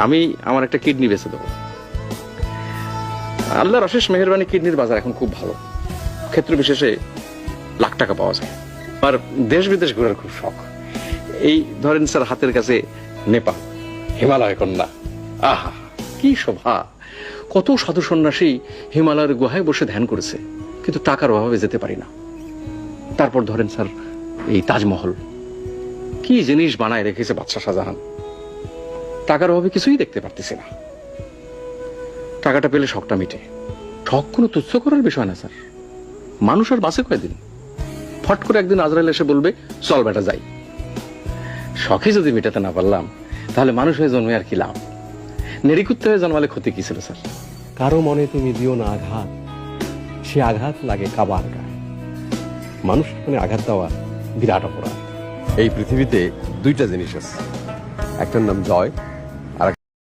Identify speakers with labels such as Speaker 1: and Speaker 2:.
Speaker 1: আমি আমার একটা কিডনি বেচে দেবো। আল্লাহর অশেষ মেহেরবানি, কিডনির বাজার এখন খুব ভালো, ক্ষেত্র বিশেষে লাখ টাকা পাওয়া যায়। আর দেশ বিদেশ ঘোরার খুব শখ। এই ধরেন স্যার, হাতের কাছে নেপাল, হিমালয় কন্যা, আহা কি শোভা! কত সাধু সন্ন্যাসী হিমালয়ের গুহায় বসে ধ্যান করেছে, কিন্তু টাকার অভাবে যেতে পারি না। তারপর ধরেন স্যার, এই তাজমহল, কি জিনিস বানায় রেখেছে বাদশাহ শাহজাহান, টাকার অভাবে কিছুই দেখতে পারতেছি না। টাকাটা পেলে শখটা মিটে। শখ কোনো তুচ্ছ করার বিষয় না স্যার। মানুষ আর বাঁচে কয়দিন? ফট করে একদিন আজরাইল এসে বলবে চল বেটা যাই। শখে যদি মেটাতে না পারলাম, তাহলে মানুষ হয়ে জন্মে আর কি লাভ? নেড়িকুত্তে হয়ে জন্মালে ক্ষতি কি ছিল স্যার?
Speaker 2: কারো মনে তুমি দিও না আঘাত, সে আঘাত লাগে কাবার গায়ে। মানুষ মনে আঘাত দেওয়া বিরাট অপরাধ।
Speaker 3: এই পৃথিবীতে দুইটা জিনিস আছে, একটার নাম জয়,